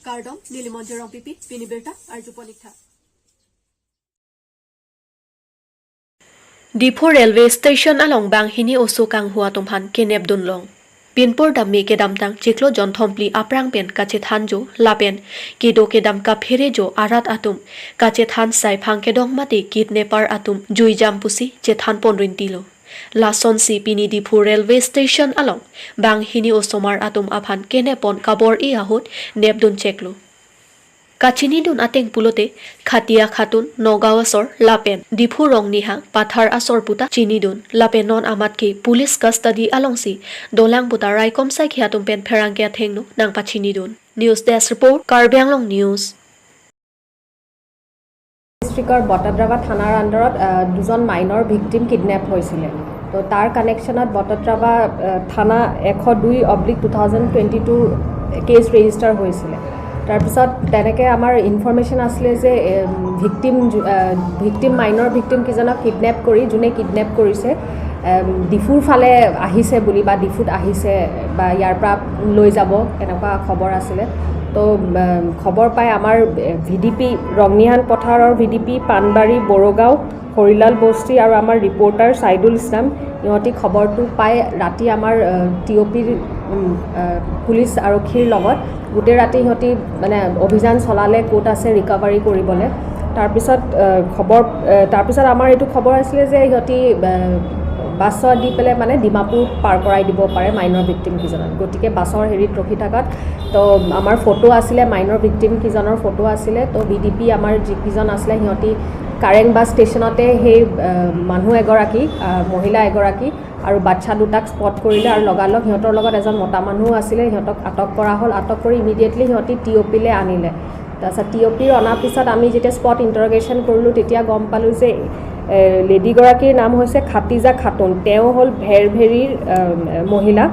Kardong, Nilimonjerong Pipi, Piniberta, Arjuponikta. Dipo Railway Station along Banghini Osukang Huatumhan Kenep Dunlong. Pinpur dami kedam tang ciklo jon thompli aprang pen kache thanjo lapen kido kedam ka pherejo arat atum kache than sai phang kedong mati kidnapper atum jui jampusi che than ponrin tilo lason si pini dipo railway station along Banghini Osomar atum aphan kenepon kabor I ahut nepdun cheklo Kachini dun ateng pulote Khatia Khatun Nogawasor Lapen Dipu Rong Niha Pathar Asor Puta Chini dun Lapen non amat ke police custody alongsi Dolang Puta Raikom Sai Khiatum Pen Pherangke Thengno Nang Pachini dun News Desk Report Karbi Anglong News ডিস্ট্ৰিক্টৰ বটদ্ৰাবা থানাৰ আণ্ডাৰত দুজন minor victim kidnap হৈছিলে তো তাৰ কানেকশ্যনত বটদ্ৰাবা থানা 102/2022 cash register হৈছিলে তাৰপিছত তেনেকৈ আমাৰ ইনফৰমেশ্যন আছিলে যে ভিকটিম মাইনৰ ভিকটিম কিজনক কিডনেপ কৰি যোনে কিডনেপ কৰিছে ডিফুৰ ফালে আহিছে বুলি বা ডিফুত আহিছে বা ইয়াৰ পৰা লৈ যাব এনেকুৱা খবৰ আছিলে তো খবৰ পাই আমাৰ ভিডিপি ৰংনিহান পথাৰৰ ভিডিপি পানবাৰী বড়গাঁও হৰিলাল বস্তি আৰু আমাৰ ৰিপৰ্টাৰ সাইদুল ইছলাম ইহঁতি খবৰটো পাই ৰাতি আমাৰ টিঅপিৰ পুলিচ আৰক্ষীৰ লগত গোটেই ৰাতি ইহঁতি মানে অভিযান চলালে ক'ত আছে ৰিকভাৰী কৰিবলৈ তাৰপিছত আমাৰ এইটো খবৰ আছিলে যে ইহঁতি বাছৰ দি পেলাই মানে ডিমাপুৰ পাৰ কৰাই দিব পাৰে মাইনৰ ভিকটিম কিজনক গতিকে বাছৰ হেৰিত ৰখি থাকাত তো আমাৰ ফটো আছিলে মাইনৰ ভিকটিম কিজনৰ ফটো আছিলে তো বিডিপি আমাৰ যিকিজন আছিলে সিহঁতি কাৰেং বাছ ষ্টেচনতে সেই মানুহ এগৰাকী মহিলা এগৰাকী আৰু বাচ্চা দুটাক স্পট কৰিলে আৰু লগালগ সিহঁতৰ লগত এজন মতা মানুহ আছিলে সিহঁতক আটক কৰা হ'ল আটক কৰি ইমিডিয়েটলি সিহঁতি টিঅপিলৈ আনিলে তাৰপিছত টিঅপিৰ অনাৰ পিছত আমি যেতিয়া স্পট ইণ্টাৰগেশ্যন কৰিলোঁ তেতিয়া গম পালোঁ যে লেডিগৰাকীৰ নাম হৈছে খাতিজা খাতুন তেওঁ হ'ল ভেৰভেৰীৰ মহিলা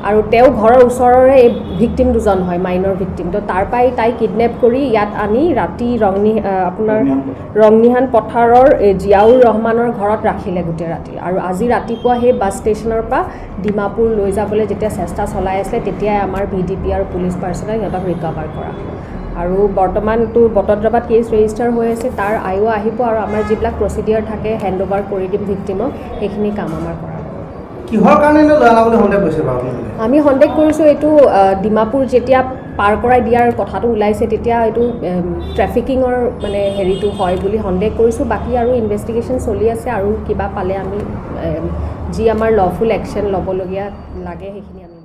আৰু তেওঁ ঘৰৰ ওচৰৰে এই ভিকটিম দুজন হয় মাইনৰ ভিকটিম তো তাৰ পৰাই তাই কিডনেপ কৰি ইয়াত আনি ৰাতি আপোনাৰ ৰংনিহান পথাৰৰ জিয়াউৰ ৰহমানৰ ঘৰত ৰাখিলে গোটেই ৰাতি আৰু আজি ৰাতিপুৱা সেই বাছ ষ্টেচনৰ পৰা ডিমাপুৰ লৈ যাবলৈ যেতিয়া চেষ্টা চলাই আছিলে তেতিয়াই আমাৰ ভিডিপি আৰু পুলিচ পাৰ্চনে সিহঁতক ৰিকভাৰ কৰা আৰু বৰ্তমানটো বটদ্ৰাবাত কেছ ৰেজিষ্টাৰ হৈ আছে তাৰ আয়ো আহিব আৰু আমাৰ যিবিলাক প্ৰচিডিউৰ থাকে হেণ্ড অভাৰ কৰি দিম ভিকটিমক সেইখিনি কাম আমাৰ কৰা কিহৰ কাৰণে লগাবলৈ সন্দেহ কৰিছে বাৰু আমি সন্দেহ কৰিছোঁ এইটো ডিমাপুৰ যেতিয়া পাৰ কৰাই দিয়াৰ কথাটো ওলাইছে তেতিয়া এইটো ট্ৰেফিকিঙৰ মানে হেৰিটো হয় বুলি সন্দেহ কৰিছোঁ বাকী আৰু ইনভেষ্টিগেশ্যন চলি আছে আৰু কিবা পালে আমি যি আমাৰ লফুল একশ্যন ল'বলগীয়া লাগে সেইখিনি আমি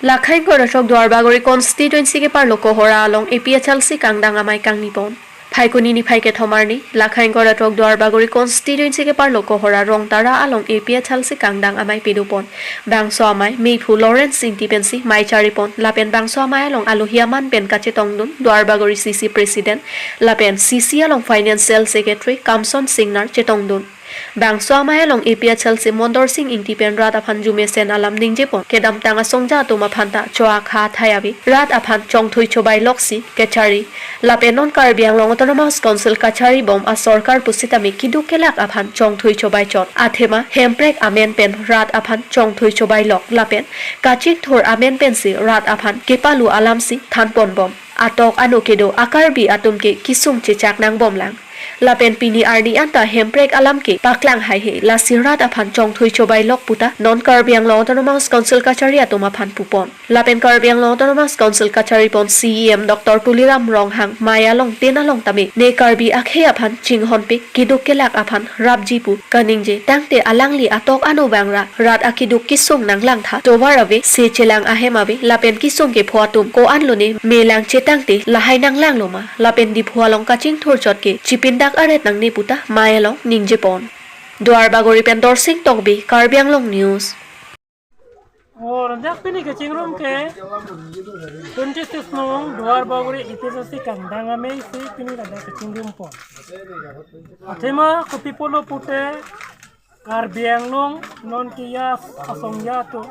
Lakhai Gorashok Dwarbagori constituency ke par lokohora along APHLC Kangdang Amai Kangnipon. Phaikuni Phaike Thomarni, Lakhai Goratok Dwarbagori constituency ke par lokohora Rongtara along APHLC Kangdang Amai Pedupon. Bangso Amai, Meipu Lawrence Intipensi, Mai Charipon, Lapen Bangso Amai along Aluhiaman Pen Kachetongdun, Dwarbagori CC President, Lapen CC along Financial Secretary, Kamson Singnar Chetongdun. Bangso Amai along APHLC Mondor Singh Intipen Rat Aphan Jume Sen Alam Ningjepon, Kedam Tanga Songja Tuma Phanta, Choa Kha Thayabi, Rat Aphan Chong Thui Chobai Loksi, Kechari, Lapenon Karbi Anglong Autonomous Council Kachari Bom a Sorkar Pusitami Kidu Kelak Aphan Chong Thui Chobai Chot, Athema, Hemprek Amen Pen, Rat Aphan Chong Thui Chobai Lok, Lapen, Kachik Thor Amen Pensi, Rat Aphan, Kepalu Alamsi, Thanpon Bom, Atok Anokedo, Akarbi Atumke, Kisum Chechak Nang Bom Lang. Lapen pini ardi anta hemprek alam ke paklang hai he la sirat aphan chong thui chobai lok puta non Karbi Anglong Autonomous Council Kachari atoma phan pupon Lapen Karbi Anglong Autonomous Council Kachari pon CEM Dr. Tuliram Ronghang Maya long tenalong tame ne Karbi akhe aphan chinghon pe kiduk kelak aphan rabjipu kaningje tangte alangli atok anu bangra rat akiduk kisung nanglang tha towarave se chelang ahemabe lapen kisung ke phuatum ko anlone melang chetangte lahai nanglang loma lapen di phualong kaching thor chot ke chipinda aret nang ni puta Mayalong Ningjepon. Dwarbagori Pendor Singh Tokbi, Karbi Anglong News. और जखनी के चिंगरूम के 26 नोंग द्वारबागुरी इतिहासी कंधांगा में से पिनी राजा के चिंगरूम पर अथेमा कपि पोलो पुटे Karbi Anglong non किया असंज्ञा तो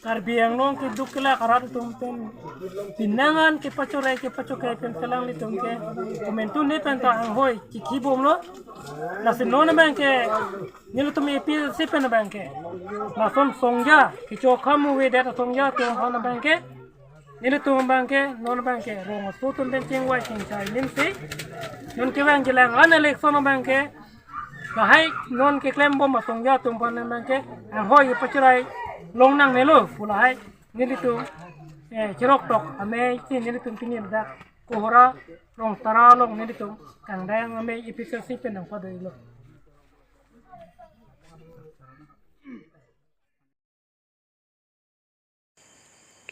Karbi Anglong ke dukla karat tumpen pinangan ke pacorai ke pacokai pen telang li tumke komentu ne penta anghoi ki bomlo la se non banke nilu tum epi se pen banke la som songja ki chokhamu we data songja to hana banke nili tu bangke non bangke rong su tun ben ching wai ching chai nim si non ke bang jelang an election bangke ga hai non ke klem bom song ya tum pan bangke ang hoi pachirai long nang nelo pula hai nili tu chirok tok ame si nili tu pinin da kohora rong tara long nili tu kang dang ame efficiency pen ang padoi lo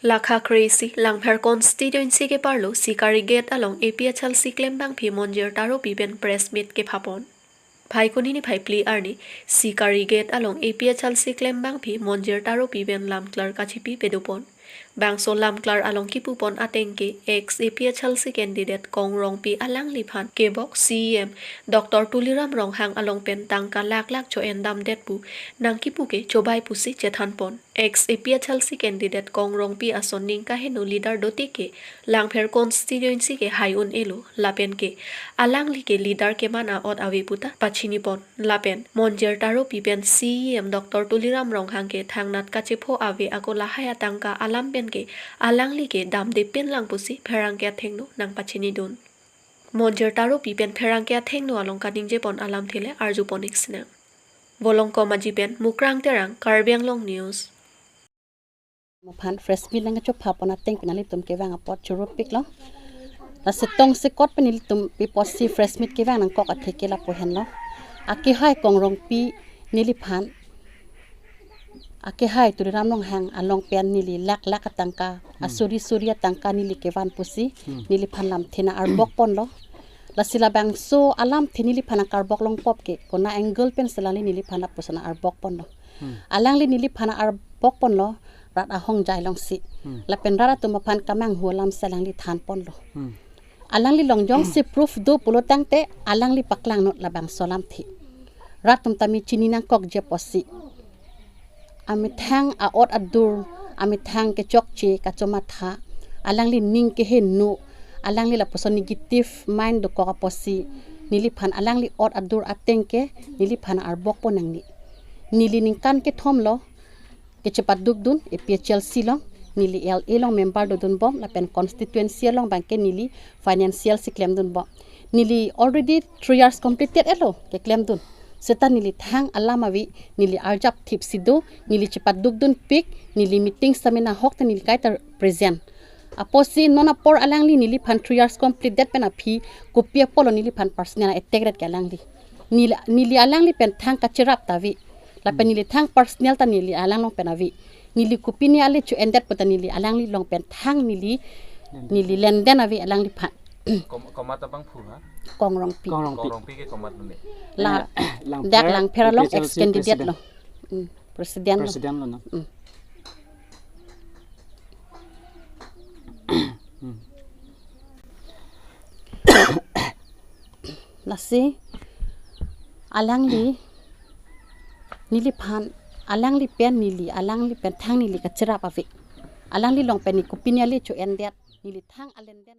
Lakha Crazy Langpher constituency ke parlo Sikari Gate along APHL Siklembang Phi Monjir Taro Biben press meet ke phapon Bhaikoni ni bhaipli arni Sikari Gate along APHL Siklembang Phi Monjir Taro Biben Lamklar kachipi pedupon Bangso Lamklar along kipupon atengke ex APHL candidate Kong Rongpi alang liphan kebok CEM Dr. Tuliram Ronghang along pen tangka lak cho endam detpu nang kipuke chobai pusi chethanpon ex APHL candidate Kong Rongpi ason ningka henu leader dotike Langpher constituency ke hayun elo lapen ke alang like leader ke mana od awiputa pachinipon lapen Monjer Taro Pipen CEM Dr. Tuliram Ronghang ke thangnat kachepho awe akola haya tangka alam ke alang like dam de pen lang pusi pherang ke thengno nang pachini dun Monjer Taro Pipen pherang ke thengno along kading je pon alam thile arju ponix na Volong ko majipen mukrang terang Karbi Anglong news Pan fresh meat lang chop hapon ateng pinali tum ke wang apot churupik lo la setong se kot pinili tum pi posi fresh meat ke wang nang kok atheke la po hen lo aki hai kong rong pi nili phan aki hai tu ram long hang along pen nili lak atangka asuri surya tangka nili ke wan pusi nili phan lam thena ar bok pon lo la sila bang so alam thinili phana kar bok long pop ke kona angle pen selali nili phana pusana ar bok pon lo alang li nili phana ar bok pon lo rat ahong jai long si la pen rara tuma phan kamang hulam salang li than pon lo alang li long jong si proof do pulo tangte alang li paklang not labang solam thi rat tum tami chini nang kok je posi ami thang a ot adur ami thang ke chok che ka choma tha alang li ning ke hen no alang li la poson negative mind do ko posi nili phan alang li ot adur ateng ke nili phan ar bok ponang ni nili ning kan ke thom lo ke cepat duk dun APHL silong nili LA long member do dun bom la pen constituency long bank nili financial si claim dun bom nili already 3 years completed elo ke claim dun seta nili thang alamawi nili arjap thip sido nili cepat duk dun pick nili meeting samina hok ta nili kaita present aposi nona por alangli nili phan 3 years complete that pen a phi kopia polo nili phan personal attack rat alangli nili alangli pen thang ka chirap tawi la pen nili thang personal ta nili alang long penawi nili kupini ale chu endet pota nili alang li long pen thang nili lenden awi alang li phan komat abang phu ha kong rong pi ke komat ne la dak lang phera long ex candidate lo president lo no nasi alang li nili phan alang li pen nili alang li pen thang nili ka chira pa vi alang li long pen ni kupini ali chu endet nili thang alenden